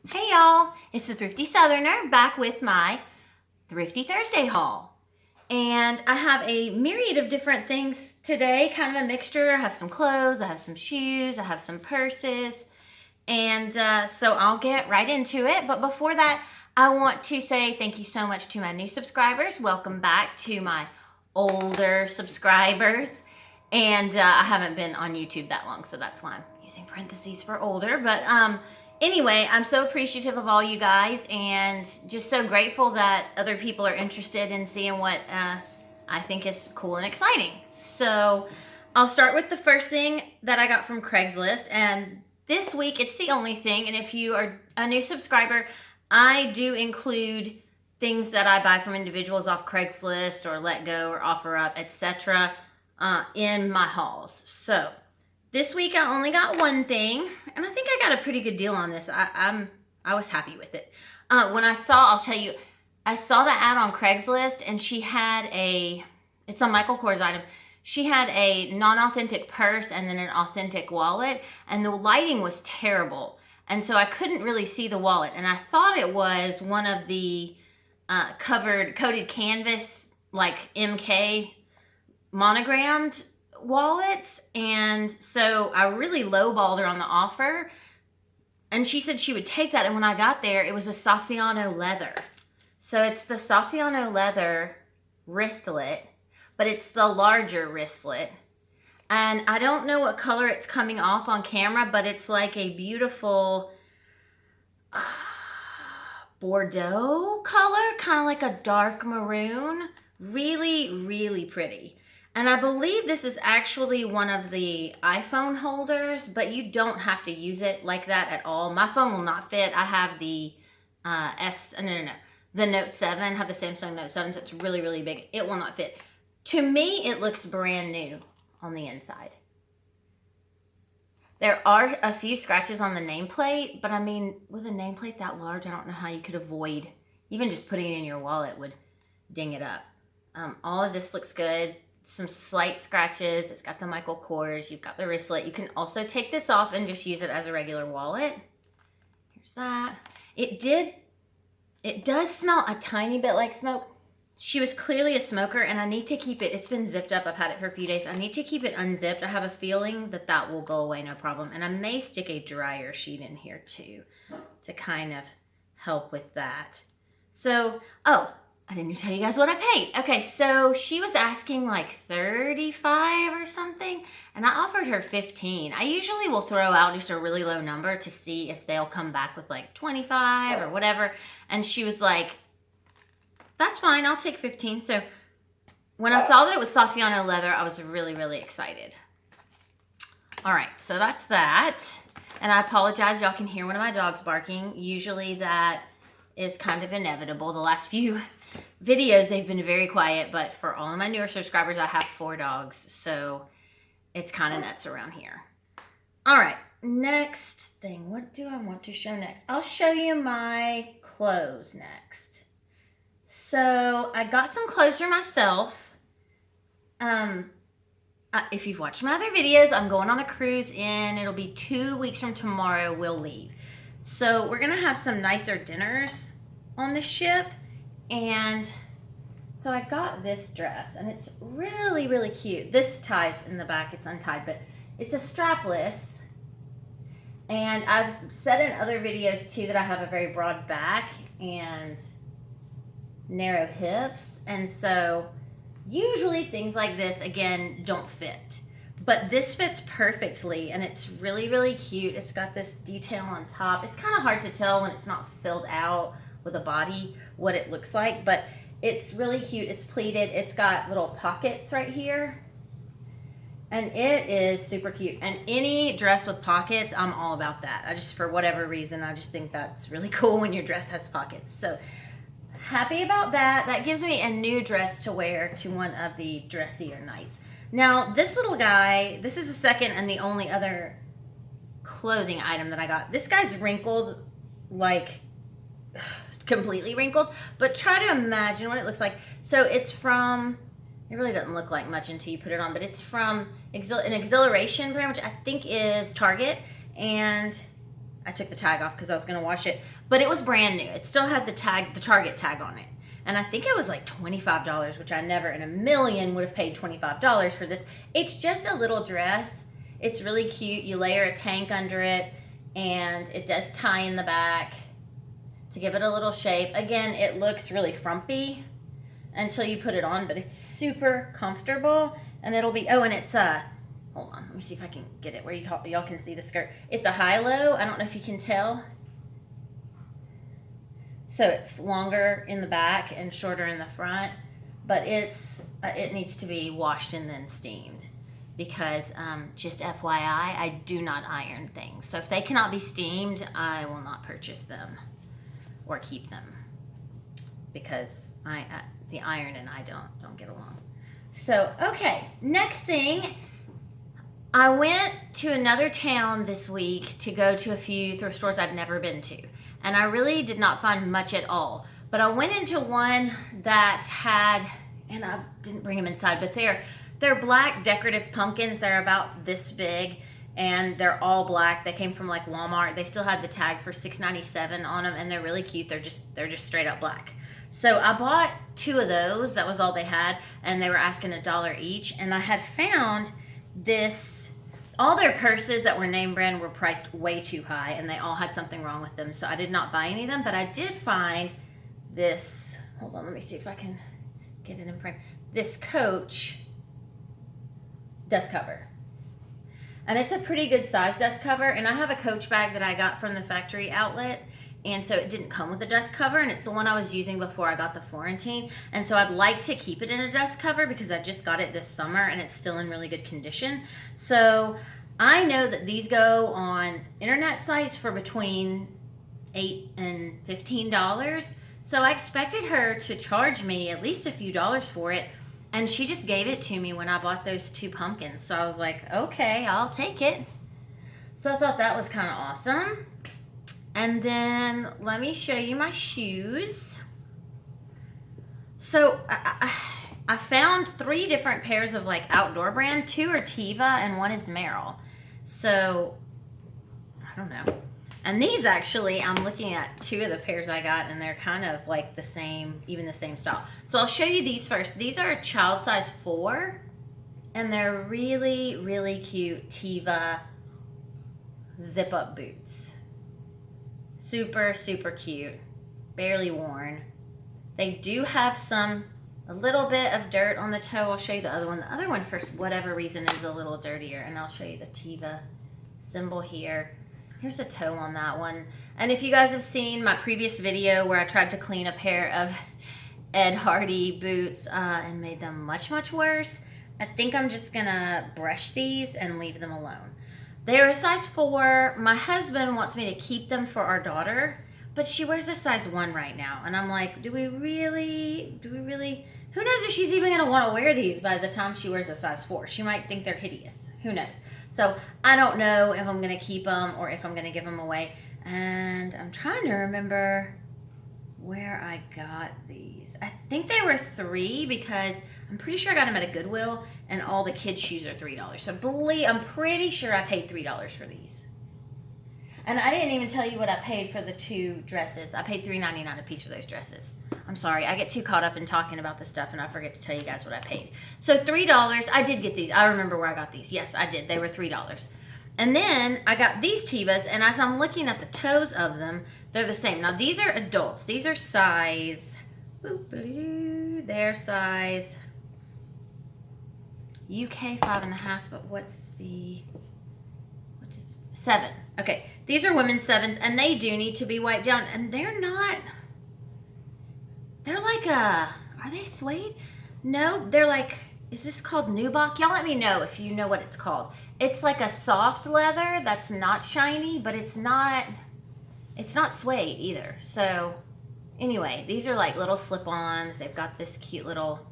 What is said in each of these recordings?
Hey y'all, it's the Thrifty Southerner back with my Thrifty Thursday haul. And I have a myriad of different things today, kind of a mixture. I have some clothes, I have some shoes, I have some purses. And so I'll get right into it. But before that, I want to say thank you so much to my new subscribers. Welcome back to my older subscribers. And I haven't been on YouTube that long, so that's why I'm using parentheses for older. But anyway, I'm so appreciative of all you guys and just so grateful that other people are interested in seeing what I think is cool and exciting. So I'll start with the first thing that I got from Craigslist. And this week, it's the only thing. And if you are a new subscriber, I do include things that I buy from individuals off Craigslist or Let Go or OfferUp, etc. In my hauls. So this week I only got one thing, and I think I got a pretty good deal on this. I was happy with it. I'll tell you, I saw the ad on Craigslist, and she had it's a Michael Kors item. She had a non-authentic purse and then an authentic wallet, and the lighting was terrible. And so I couldn't really see the wallet, and I thought it was one of the coated canvas, like MK monogrammed wallets. And so I really lowballed her on the offer, and she said she would take that. And when I got there, it was a Saffiano leather. So it's the Saffiano leather wristlet, but it's the larger wristlet. And I don't know what color it's coming off on camera, but it's like a beautiful Bordeaux color, kind of like a dark maroon. Really, really pretty. And I believe this is actually one of the iPhone holders, but you don't have to use it like that at all. My phone will not fit. I have the the Note 7, I have the Samsung Note 7, so it's really, really big. It will not fit. To me, it looks brand new on the inside. There are a few scratches on the nameplate, but I mean, with a nameplate that large, I don't know how you could avoid, even just putting it in your wallet would ding it up. All of this looks good. Some slight scratches. It's got the Michael Kors. You've got the wristlet. You can also take this off and just use it as a regular wallet. Here's that. It does smell a tiny bit like smoke. She was clearly a smoker, and I need to keep it. It's been zipped up. I've had it for a few days. I need to keep it unzipped. I have a feeling that will go away, no problem. And I may stick a dryer sheet in here too to kind of help with that. So, I didn't even tell you guys what I paid. Okay, so she was asking like 35 or something, and I offered her 15. I usually will throw out just a really low number to see if they'll come back with like 25 or whatever. And she was like, that's fine, I'll take 15. So when I saw that it was Saffiano leather, I was really, really excited. All right, so that's that. And I apologize, y'all can hear one of my dogs barking. Usually that is kind of inevitable. The last few videos, they've been very quiet, but for all of my newer subscribers, I have 4 dogs, so it's kind of nuts around here. All right, next thing. What do I want to show next? I'll show you my clothes next. So I got some clothes for myself. If you've watched my other videos, I'm going on a cruise it'll be 2 weeks from tomorrow we'll leave. So we're going to have some nicer dinners on the ship. And so I got this dress, and it's really, really cute. This ties in the back. It's untied, but it's a strapless. And I've said in other videos too that I have a very broad back and narrow hips. And so usually things like this, again, don't fit. But this fits perfectly, and it's really, really cute. It's got this detail on top. It's kind of hard to tell when it's not filled out with a body what it looks like, but it's really cute. It's pleated. It's got little pockets right here, and it is super cute. And any dress with pockets, I'm all about that. For whatever reason, I just think that's really cool when your dress has pockets. So happy about that. That gives me a new dress to wear to one of the dressier nights. Now, this little guy, this is the second and the only other clothing item that I got. This guy's wrinkled, like completely wrinkled, but try to imagine what it looks like. So it's from, it really doesn't look like much until you put it on, but it's from an Exhilaration brand, which I think is Target. And I took the tag off because I was going to wash it, but it was brand new. It still had the tag, the Target tag on it. And I think it was like $25, which I never in a million would have paid $25 for this. It's just a little dress. It's really cute. You layer a tank under it, and it does tie in the back to give it a little shape. Again, it looks really frumpy until you put it on, but it's super comfortable, and it'll be, oh, and it's hold on, let me see if I can get it where y'all can see the skirt. It's a high-low. I don't know if you can tell. So it's longer in the back and shorter in the front, but it needs to be washed and then steamed because just FYI, I do not iron things. So if they cannot be steamed, I will not purchase them or keep them because the iron and I don't get along. So, okay, next thing, I went to another town this week to go to a few thrift stores I'd never been to. And I really did not find much at all. But I went into one that had, and I didn't bring them inside, but they're black decorative pumpkins. They're about this big, and they're all black. They came from like Walmart. They still had the tag for $6.97 on them, and they're really cute. They're just straight up black. So I bought 2 of those. That was all they had, and they were asking $1 each. And I had found this. All their purses that were name brand were priced way too high, and they all had something wrong with them, so I did not buy any of them, but I did find this, hold on, let me see if I can get it in frame, this Coach dust cover. And it's a pretty good size dust cover, and I have a Coach bag that I got from the factory outlet, and so it didn't come with a dust cover, and it's the one I was using before I got the Florentine, and so I'd like to keep it in a dust cover because I just got it this summer and it's still in really good condition. So I know that these go on internet sites for between $8 and $15, so I expected her to charge me at least a few dollars for it, and she just gave it to me when I bought those 2 pumpkins, so I was like, okay, I'll take it. So I thought that was kind of awesome. And then let me show you my shoes. So I found 3 different pairs of like outdoor brand. 2 are Teva and 1 is Merrell. So I don't know. And these actually, I'm looking at 2 of the pairs I got, and they're kind of like the same, even the same style. So I'll show you these first. These are child size 4, and they're really, really cute Teva zip up boots. Super, super cute. Barely worn. They do have a little bit of dirt on the toe. I'll show you the other one. The other one, for whatever reason, is a little dirtier. And I'll show you the Teva symbol here. Here's a toe on that one. And if you guys have seen my previous video where I tried to clean a pair of Ed Hardy boots and made them much, much worse, I think I'm just going to brush these and leave them alone. They're a size 4. My husband wants me to keep them for our daughter, but she wears a size 1 right now. And I'm like, do we really, who knows if she's even going to want to wear these by the time she wears a size 4. She might think they're hideous. Who knows? So I don't know if I'm going to keep them or if I'm going to give them away. And I'm trying to remember where I got these. I think they were 3 because I'm pretty sure I got them at a Goodwill, and all the kids' shoes are $3. So I'm pretty sure I paid $3 for these. And I didn't even tell you what I paid for the 2 dresses. I paid $3.99 a piece for those dresses. I'm sorry, I get too caught up in talking about this stuff and I forget to tell you guys what I paid. So $3, I did get these. I remember where I got these. Yes, I did. They were $3. And then I got these Tevas, and as I'm looking at the toes of them, they're the same. Now these are adults. These are size, they're size UK 5.5, but what's 7? Okay, these are women's 7s, and they do need to be wiped down, and they're like are they suede? No, they're like, is this called nubuck? Y'all let me know if you know what it's called. It's like a soft leather that's not shiny, but it's not suede either. So anyway, these are like little slip-ons. They've got this cute little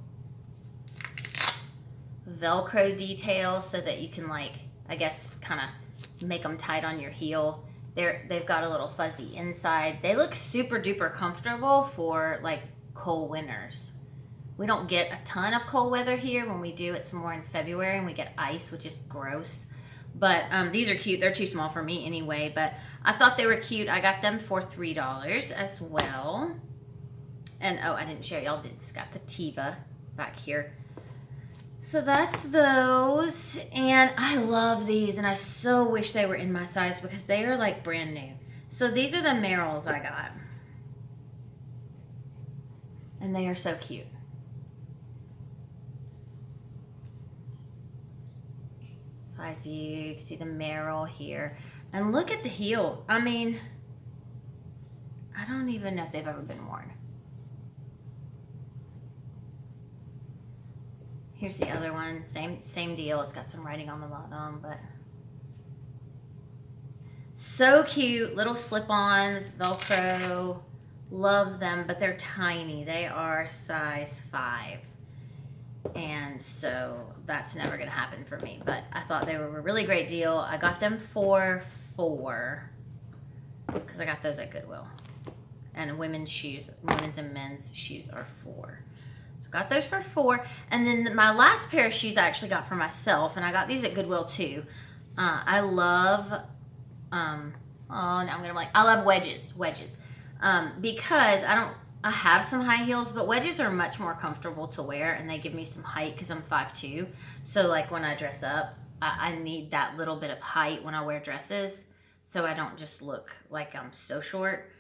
Velcro detail so that you can, like, I guess kind of make them tight on your heel. They've got a little fuzzy inside. They look super duper comfortable for like cold winters. We don't get a ton of cold weather here. When we do, it's more in February, and we get ice, which is gross. But these are cute. They're too small for me anyway, but I thought they were cute. I got them for $3 as well. And oh, I didn't show y'all this. Got the Tiva back here. So that's those. And I love these, and I so wish they were in my size because they are like brand new. So these are the Merrills I got. And they are so cute. Side view, you can see the Merrill here. And look at the heel. I mean, I don't even know if they've ever been worn. Here's the other one, same deal. It's got some writing on the bottom, but so cute. Little slip-ons, Velcro. Love them, but they're tiny. They are size 5. And so that's never going to happen for me. But I thought they were a really great deal. I got them for $4 because I got those at Goodwill. And women's and men's shoes are $4. So got those for $4. And then my last pair of shoes I actually got for myself. And I got these at Goodwill too. I love, now I'm going to I love wedges. Because I have some high heels, but wedges are much more comfortable to wear, and they give me some height because I'm 5'2". So like when I dress up, I need that little bit of height when I wear dresses, so I don't just look like I'm so short.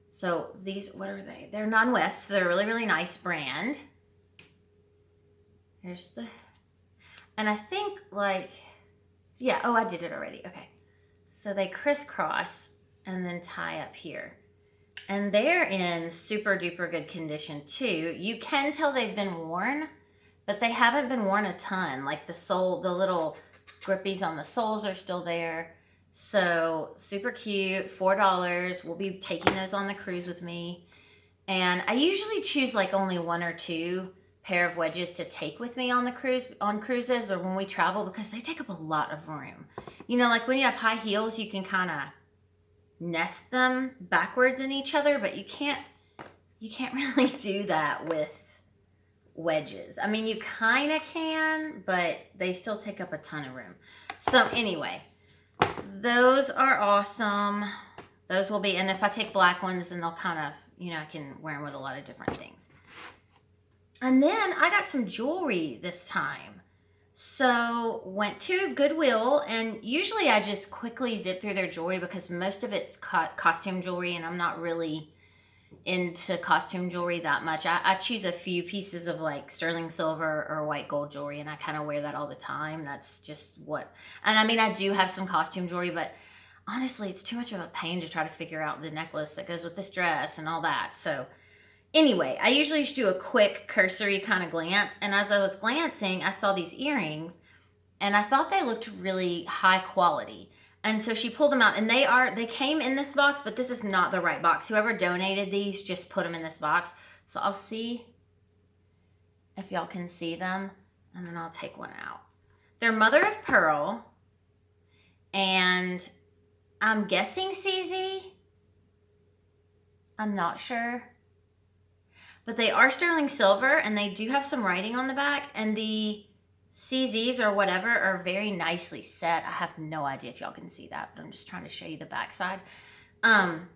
So these, what are they? They're non-West. They're a really, really nice brand. Here's the, and I think like, yeah, oh, I did it already. Okay. So they crisscross and then tie up here. And they're in super duper good condition too. You can tell they've been worn, but they haven't been worn a ton. Like the sole, the little grippies on the soles are still there. So super cute, $4. We'll be taking those on the cruise with me. And I usually choose like only 1 or 2 pair of wedges to take with me on the cruises or when we travel, because they take up a lot of room. You know, like when you have high heels, you can kind of nest them backwards in each other, but you can't really do that with wedges. I mean, you kind of can, but they still take up a ton of room. So anyway, those are awesome. Those will be, and if I take black ones, then they'll kind of, you know, I can wear them with a lot of different things. And then I got some jewelry this time. So went to Goodwill, and usually I just quickly zip through their jewelry because most of it's costume jewelry, and I'm not really into costume jewelry that much. I choose a few pieces of like sterling silver or white gold jewelry, and I kind of wear that all the time. That's just what, and I mean, I do have some costume jewelry, but honestly, it's too much of a pain to try to figure out the necklace that goes with this dress and all that. So anyway, I usually just do a quick cursory kind of glance, and as I was glancing, I saw these earrings, and I thought they looked really high quality. And so she pulled them out, and they came in this box, but this is not the right box. Whoever donated these just put them in this box. So I'll see if y'all can see them, and then I'll take one out. They're mother of pearl, and I'm guessing CZ. I'm not sure. But they are sterling silver, and they do have some writing on the back, and the CZs or whatever are very nicely set. I have no idea if y'all can see that, but I'm just trying to show you the back side. And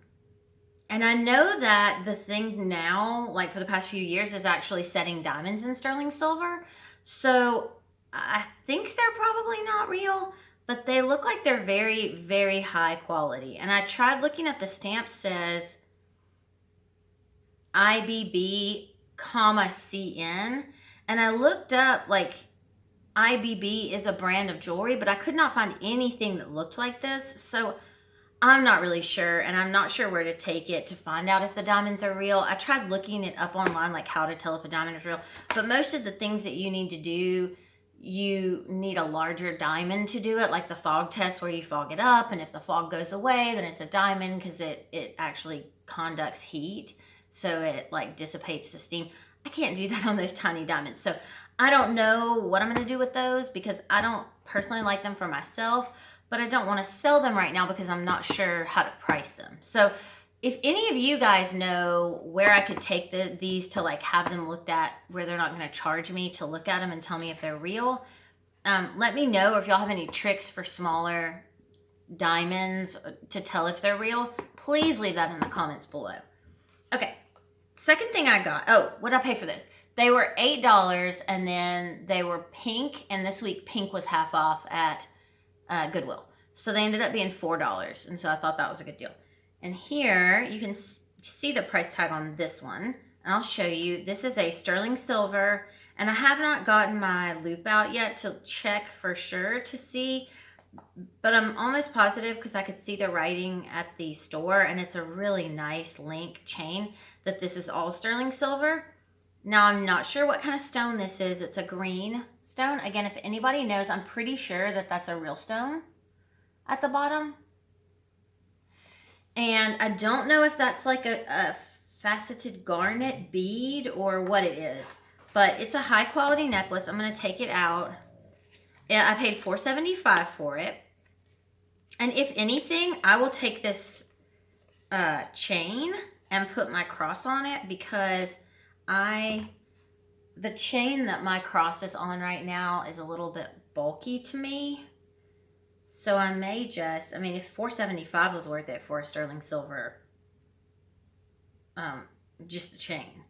I know that the thing now, like for the past few years, is actually setting diamonds in sterling silver. So I think they're probably not real, but they look like they're very, very high quality. And I tried looking at the stamp, says IBB, CN, and I looked up, like, IBB is a brand of jewelry, but I could not find anything that looked like this, so I'm not really sure, and I'm not sure where to take it to find out if the diamonds are real. I tried looking it up online, like how to tell if a diamond is real, but most of the things that you need to do, you need a larger diamond to do it, like the fog test where you fog it up, and if the fog goes away, then it's a diamond because it actually conducts heat. So it like dissipates the steam. I can't do that on those tiny diamonds. So I don't know what I'm going to do with those because I don't personally like them for myself, but I don't want to sell them right now because I'm not sure how to price them. So if any of you guys know where I could take these to like have them looked at where they're not going to charge me to look at them and tell me if they're real, Let me know if y'all have any tricks for smaller diamonds to tell if they're real. Please leave that in the comments below. Okay, second thing I got. Oh, what did I pay for this? They were $8, and then they were pink, and this week pink was half off at Goodwill. So they ended up being $4, and so I thought that was a good deal. And here, you can see the price tag on this one, and I'll show you. This is a sterling silver, and I have not gotten my loop out yet to check for sure to see, but I'm almost positive because I could see the writing at the store, and it's a really nice link chain that this is all sterling silver. Now, I'm not sure what kind of stone this is. It's a green stone. Again, if anybody knows, I'm pretty sure that that's a real stone at the bottom. And I don't know if that's like a faceted garnet bead or what it is, but it's a high quality necklace. I'm going to take it out. Yeah, I paid $4.75 for it. And if anything, I will take this chain and put my cross on it, because the chain that my cross is on right now is a little bit bulky to me. So I may just, I mean, if $4.75 was worth it for a sterling silver, just the chain.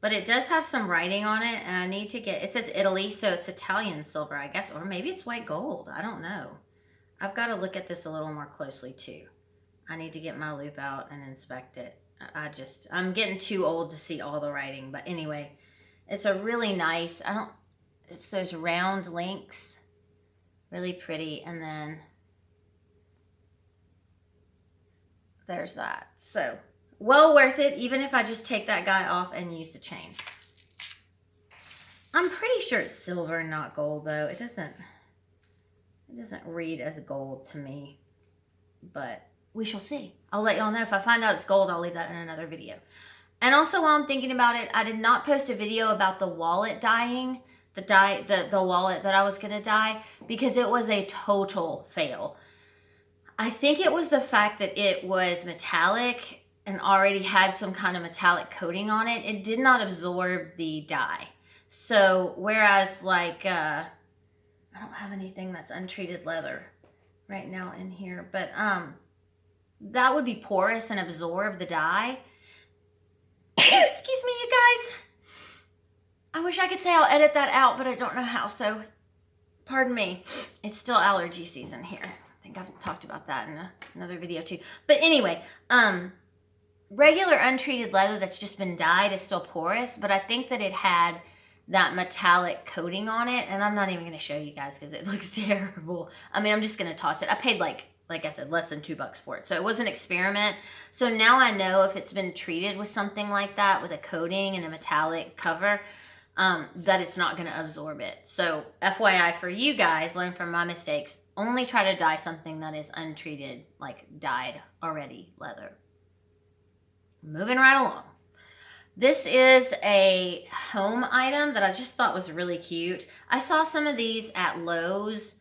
But it does have some writing on it, and I need to get, it says Italy, so it's Italian silver, I guess, or maybe it's white gold. I don't know. I've got to look at this a little more closely too. I need to get my loop out and inspect it. I'm getting too old to see all the writing, but anyway, it's a really nice, it's those round links, really pretty, and then there's that. So, well worth it, even if I just take that guy off and use the chain. I'm pretty sure it's silver, not gold, though. It doesn't read as gold to me, but we shall see. I'll let y'all know. If I find out it's gold, I'll leave that in another video. And also, while I'm thinking about it, I did not post a video about the wallet dyeing, the wallet that I was going to dye, because it was a total fail. I think it was the fact that it was metallic and already had some kind of metallic coating on it. It did not absorb the dye. So, whereas like, I don't have anything that's untreated leather right now in here, but that would be porous and absorb the dye. Excuse me, you guys. I wish I could say I'll edit that out, but I don't know how, so pardon me. It's still allergy season here. I think I've talked about that in another video too. But anyway, regular untreated leather that's just been dyed is still porous, but I think that it had that metallic coating on it, and I'm not even going to show you guys because it looks terrible. I mean, I'm just going to toss it. I paid like I said, less than $2 for it. So it was an experiment. So now I know if it's been treated with something like that, with a coating and a metallic cover, that it's not going to absorb it. So FYI for you guys, learn from my mistakes. Only try to dye something that is untreated, like dyed already leather. Moving right along. This is a home item that I just thought was really cute. I saw some of these at Lowe's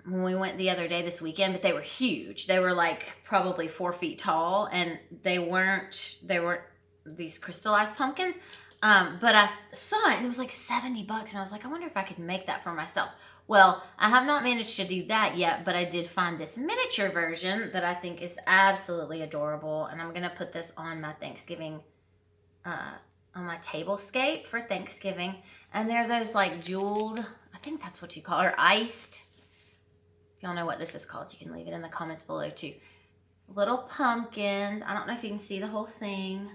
when we went the other day this weekend, but they were huge. They were like probably 4 feet tall, and they weren't these crystallized pumpkins. But I saw it and it was like $70, and I was like, I wonder if I could make that for myself. Well, I have not managed to do that yet, but I did find this miniature version that I think is absolutely adorable, and I'm gonna put this on my Thanksgiving, on my tablescape for Thanksgiving. And they're those like jeweled, I think that's what you call it, or iced. If y'all know what this is called, you can leave it in the comments below too. Little pumpkins. I don't know if you can see the whole thing.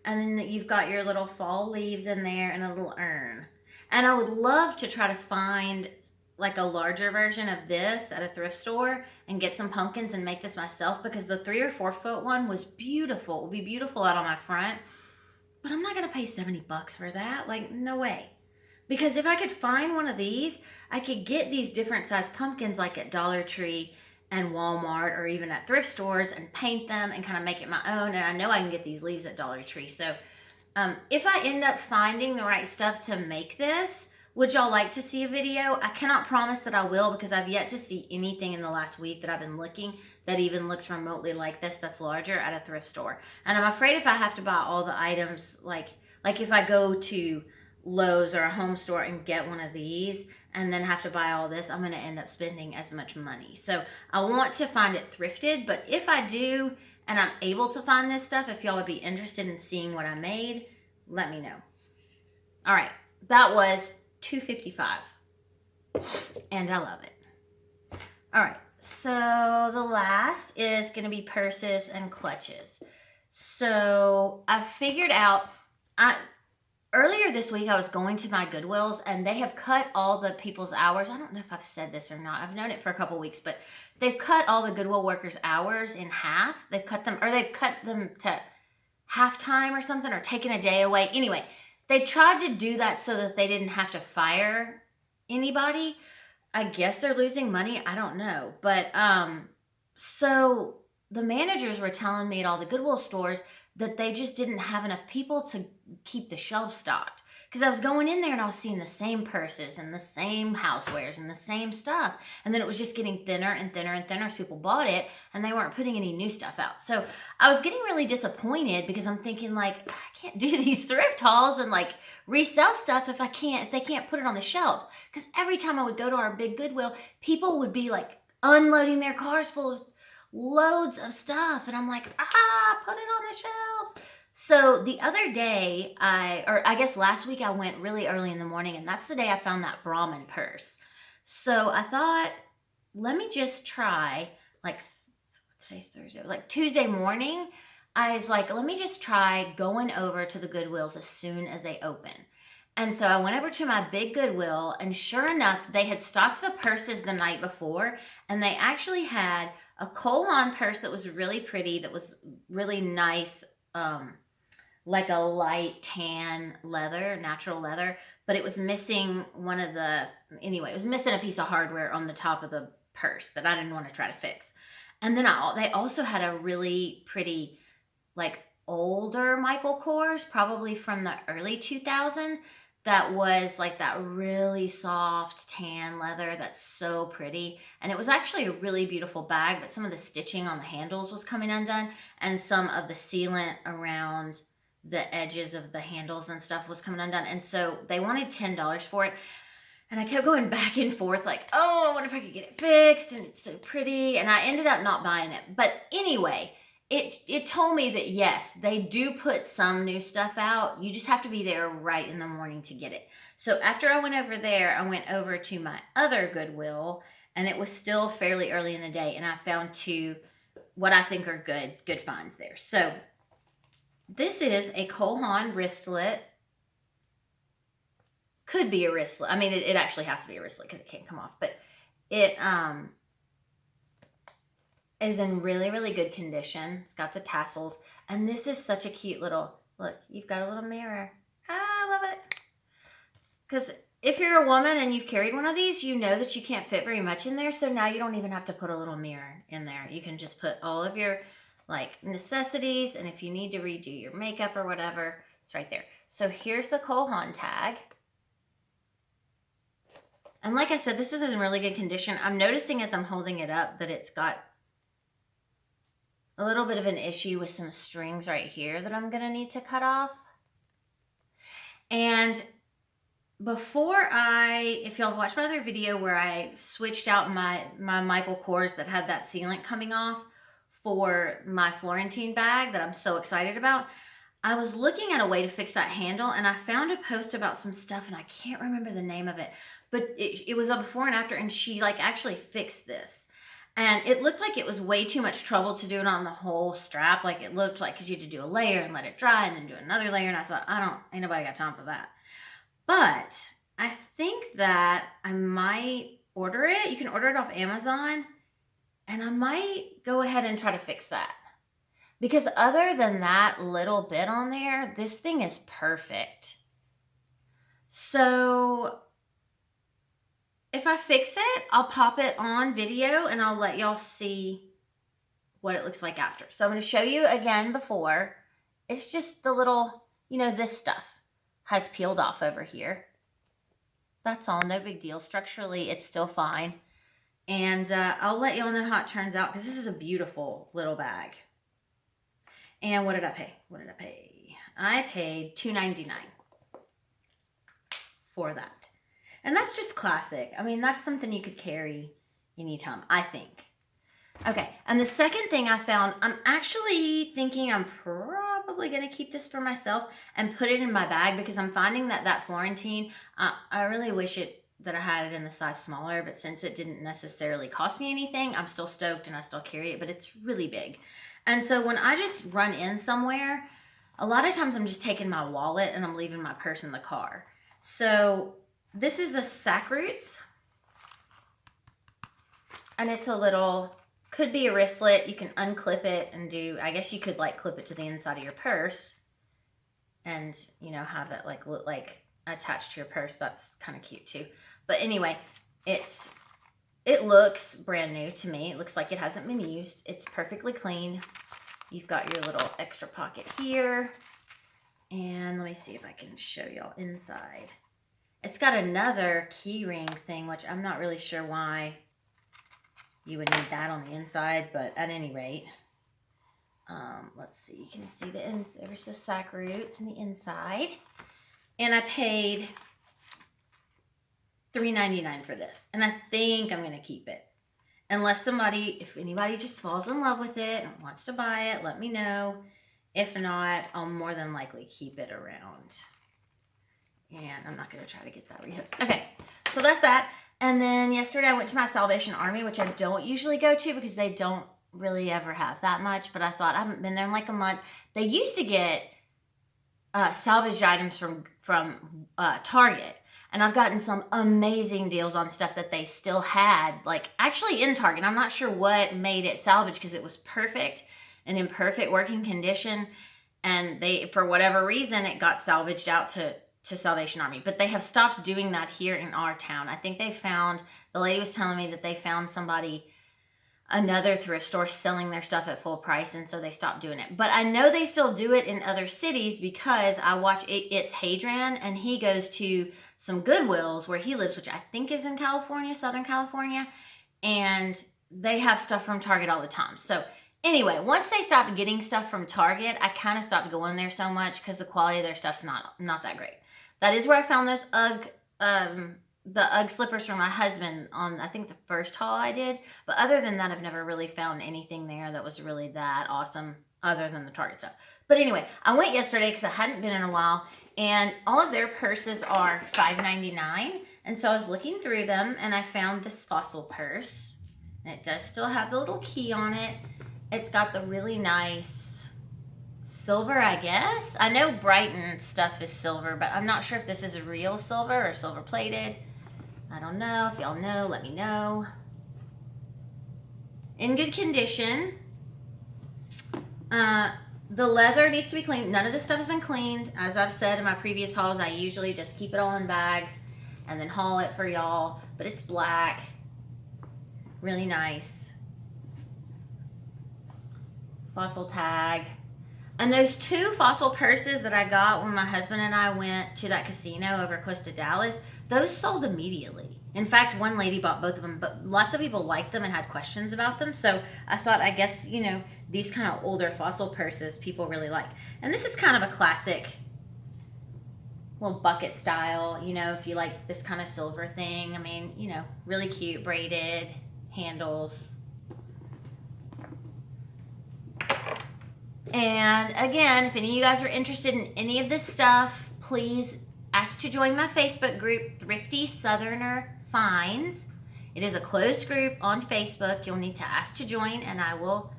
And then you've got your little fall leaves in there and a little urn. And I would love to try to find like a larger version of this at a thrift store and get some pumpkins and make this myself, because the 3 or 4 foot one was beautiful. It would be beautiful out on my front. But I'm not going to pay $70 for that. Like, no way. Because if I could find one of these, I could get these different size pumpkins like at Dollar Tree and Walmart, or even at thrift stores, and paint them and kind of make it my own. And I know I can get these leaves at Dollar Tree. So if I end up finding the right stuff to make this, would y'all like to see a video? I cannot promise that I will, because I've yet to see anything in the last week that I've been looking that even looks remotely like this that's larger at a thrift store. And I'm afraid if I have to buy all the items, like if I go to Lowe's or a home store and get one of these and then have to buy all this, I'm going to end up spending as much money. So I want to find it thrifted, but if I do and I'm able to find this stuff, if y'all would be interested in seeing what I made, let me know. All right, that was $2.55 and I love it. All right, so the last is going to be purses and clutches. So I figured out, earlier this week, I was going to my Goodwills, and they have cut all the people's hours. I don't know if I've said this or not. I've known it for a couple weeks, but they've cut all the Goodwill workers' hours in half. They've cut them to halftime or something, or taken a day away. Anyway, they tried to do that so that they didn't have to fire anybody. I guess they're losing money. I don't know. But so the managers were telling me at all the Goodwill stores that they just didn't have enough people to keep the shelves stocked. Because I was going in there and I was seeing the same purses and the same housewares and the same stuff. And then it was just getting thinner and thinner and thinner as people bought it, and they weren't putting any new stuff out. So I was getting really disappointed because I'm thinking, like, I can't do these thrift hauls and like resell stuff if they can't put it on the shelves. Because every time I would go to our big Goodwill, people would be like unloading their cars full of loads of stuff, and I'm like, put it on the shelves. So the other day, I guess last week, I went really early in the morning, and that's the day I found that Brahmin purse. So I thought, let me just try, like, today's Thursday, like Tuesday morning, I was like, let me just try going over to the Goodwills as soon as they open. And so I went over to my big Goodwill, and sure enough, they had stocked the purses the night before, and they actually had a Haan purse that was really pretty, that was really nice, like a light tan leather, natural leather, but it was missing it was missing a piece of hardware on the top of the purse that I didn't want to try to fix. And then they also had a really pretty, like, older Michael Kors, probably from the early 2000s, that was like that really soft tan leather that's so pretty. And it was actually a really beautiful bag, but some of the stitching on the handles was coming undone, and some of the sealant around the edges of the handles and stuff was coming undone. And so they wanted $10 for it. And I kept going back and forth like, oh, I wonder if I could get it fixed, and it's so pretty. And I ended up not buying it. But anyway, it told me that, yes, they do put some new stuff out. You just have to be there right in the morning to get it. So after I went over there, I went over to my other Goodwill, and it was still fairly early in the day, and I found two, what I think are good finds there. So this is a Haan wristlet. Could be a wristlet. I mean, it actually has to be a wristlet because it can't come off. But it is in really, really good condition. It's got the tassels. And this is such a cute little, look, you've got a little mirror. I love it. Because if you're a woman and you've carried one of these, you know that you can't fit very much in there. So now you don't even have to put a little mirror in there. You can just put all of your, like, necessities. And if you need to redo your makeup or whatever, it's right there. So here's the Haan tag. And like I said, this is in really good condition. I'm noticing as I'm holding it up that it's got a little bit of an issue with some strings right here that I'm going to need to cut off. And before if y'all watched my other video where I switched out my Michael Kors that had that sealant coming off for my Florentine bag that I'm so excited about, I was looking at a way to fix that handle, and I found a post about some stuff, and I can't remember the name of it, but it was a before and after, and she like actually fixed this. And it looked like it was way too much trouble to do it on the whole strap. Like it looked like, because you had to do a layer and let it dry and then do another layer. And I thought, ain't nobody got time for that. But I think that I might order it. You can order it off Amazon. And I might go ahead and try to fix that. Because other than that little bit on there, this thing is perfect. So if I fix it, I'll pop it on video and I'll let y'all see what it looks like after. So I'm going to show you again before. It's just the little, this stuff has peeled off over here. That's all, no big deal. Structurally, it's still fine. And I'll let y'all know how it turns out because this is a beautiful little bag. And what did I pay? I paid $2.99. for that. And that's just classic. I mean, that's something you could carry anytime, I think. Okay, and the second thing I found, I'm actually thinking I'm probably going to keep this for myself and put it in my bag, because I'm finding that Florentine, I really wish that I had it in the size smaller, but since it didn't necessarily cost me anything, I'm still stoked and I still carry it, but it's really big. And so when I just run in somewhere, a lot of times I'm just taking my wallet and I'm leaving my purse in the car. So this is a sack roots, and it's a little, could be a wristlet. You can unclip it and do, I guess you could like clip it to the inside of your purse and, you know, have it like look like attached to your purse. That's kind of cute too. But anyway, it looks brand new to me. It looks like it hasn't been used. It's perfectly clean. You've got your little extra pocket here. And let me see if I can show y'all inside. It's got another key ring thing, which I'm not really sure why you would need that on the inside, but at any rate, let's see. You can see there's the sack roots in the inside. And I paid $3.99 for this. And I think I'm going to keep it. Unless if anybody just falls in love with it and wants to buy it, let me know. If not, I'll more than likely keep it around. And I'm not going to try to get that rehooked. Okay, so that's that. And then yesterday I went to my Salvation Army, which I don't usually go to because they don't really ever have that much. But I thought, I haven't been there in like a month. They used to get salvaged items from Target. And I've gotten some amazing deals on stuff that they still had, like actually in Target. I'm not sure what made it salvage because it was perfect and in perfect working condition. And for whatever reason, it got salvaged out to Salvation Army. But they have stopped doing that here in our town. I think the lady was telling me that they found another thrift store selling their stuff at full price, and so they stopped doing it. But I know they still do it in other cities because I watch It's Hadrian, and he goes to some Goodwills where he lives, which I think is in California, Southern California, and they have stuff from Target all the time. So anyway, once they stopped getting stuff from Target, I kind of stopped going there so much because the quality of their stuff's not that great. That is where I found those the Ugg slippers for my husband on, I think, the first haul I did. But other than that, I've never really found anything there that was really that awesome other than the Target stuff. But anyway, I went yesterday because I hadn't been in a while, and all of their purses are $5.99. And so I was looking through them, and I found this Fossil purse. And it does still have the little key on it. It's got the really nice silver, I guess. I know Brighton stuff is silver, but I'm not sure if this is real silver or silver plated. I don't know. If y'all know, let me know. In good condition. The leather needs to be cleaned. None of this stuff has been cleaned. As I've said in my previous hauls, I usually just keep it all in bags and then haul it for y'all. But it's black. Really nice. Fossil tag. And those two Fossil purses that I got when my husband and I went to that casino over close to Dallas, those sold immediately. In fact, one lady bought both of them, but lots of people liked them and had questions about them. So I thought, I guess, you know, these kind of older Fossil purses people really like. And this is kind of a classic little bucket style, you know, if you like this kind of silver thing. I mean, you know, really cute, braided handles. And again, if any of you guys are interested in any of this stuff, please ask to join my Facebook group, Thrifty Southerner Finds. It is a closed group on Facebook. You'll need to ask to join, and I will,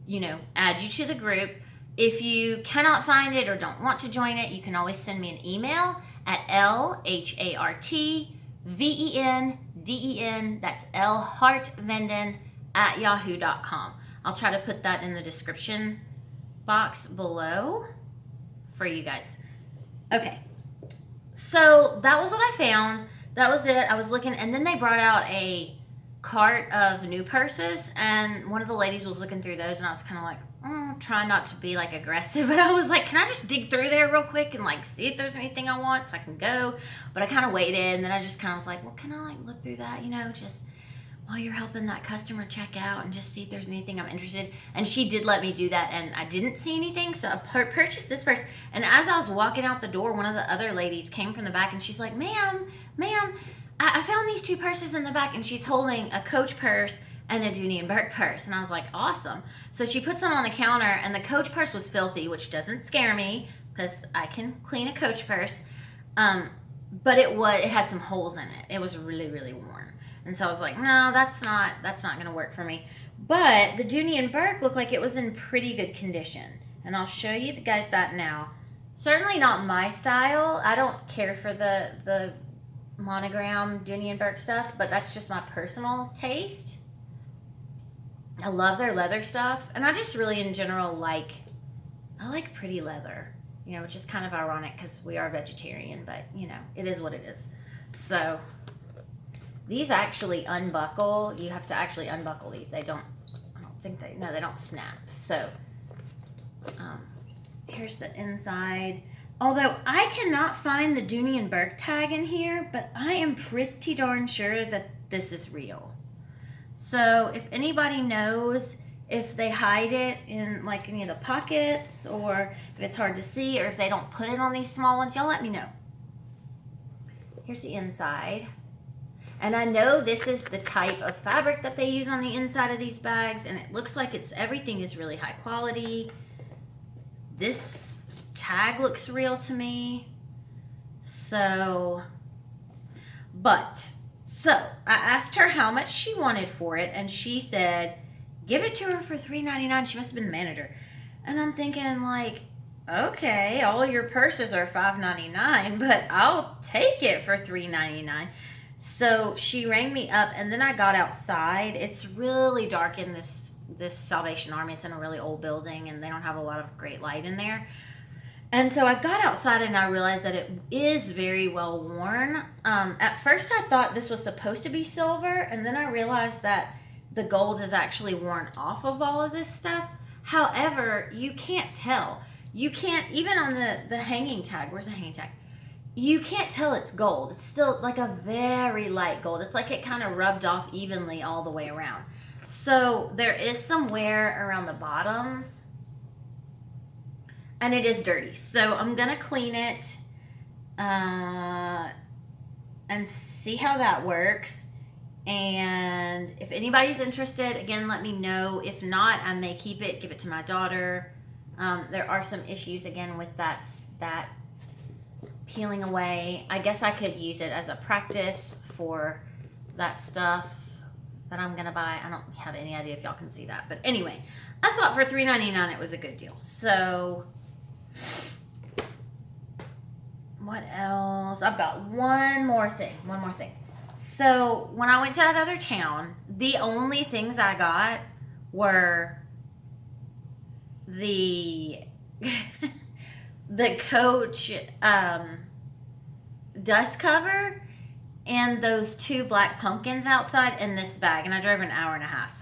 you know, add you to the group. If you cannot find it or don't want to join it, you can always send me an email at LHARTVENDEN, that's lhartvenden @yahoo.com. I'll try to put that in the description box below for you guys. Okay, so that was what I found. That was it. I was looking, and then they brought out a cart of new purses, and one of the ladies was looking through those, and I was kind of like, trying not to be like aggressive, but I was like, can I just dig through there real quick and like see if there's anything I want so I can go? But I kind of waited, and then I just kind of was like, well, can I like look through that, you know, just while you're helping that customer check out and just see if there's anything I'm interested in. And she did let me do that, and I didn't see anything, so I purchased this purse. And as I was walking out the door, one of the other ladies came from the back, and she's like, ma'am, I found these 2 purses in the back, and she's holding a Coach purse and a Dooney and Bourke purse. And I was like, awesome. So she puts them on the counter, and the Coach purse was filthy, which doesn't scare me because I can clean a Coach purse. But it had some holes in it. It was really, really worn. And so I was like, no, that's not going to work for me. But the Dooney and Bourke looked like it was in pretty good condition. And I'll show you guys that now. Certainly not my style. I don't care for the monogram Dooney and Bourke stuff, but that's just my personal taste. I love their leather stuff. And I just really, in general, I like pretty leather. You know, which is kind of ironic because we are vegetarian, but, you know, it is what it is. So these actually unbuckle. You have to actually unbuckle these. They don't snap. So here's the inside. Although I cannot find the Dooney and Bourke tag in here, but I am pretty darn sure that this is real. So if anybody knows if they hide it in like any of the pockets, or if it's hard to see, or if they don't put it on these small ones, y'all let me know. Here's the inside. And I know this is the type of fabric that they use on the inside of these bags, and it looks like everything is really high quality. This tag looks real to me. So I asked her how much she wanted for it, and she said, give it to her for $3.99. She must have been the manager. And I'm thinking, like, okay, all your purses are $5.99, but I'll take it for $3.99. So she rang me up, and then I got outside. It's really dark in this Salvation Army. It's in a really old building, and they don't have a lot of great light in there. And so I got outside, and I realized that it is very well worn. At first, I thought this was supposed to be silver, and then I realized that the gold is actually worn off of all of this stuff. However, you can't tell. You can't, even on the hanging tag, where's the hanging tag? You can't tell it's gold. It's still like a very light gold. It's like it kind of rubbed off evenly all the way around. So there is some wear around the bottoms, and it is dirty. So I'm gonna clean it and see how that works. And if anybody's interested, again, let me know. If not, I may keep it, give it to my daughter. There are some issues, again, with that peeling away. I guess I could use it as a practice for that stuff that I'm going to buy. I don't have any idea if y'all can see that. But anyway, I thought for $3.99 it was a good deal. So what else? I've got one more thing. So when I went to that other town, the only things I got were the Coach dust cover and those 2 black pumpkins outside in this bag. And I drove an hour and a half. So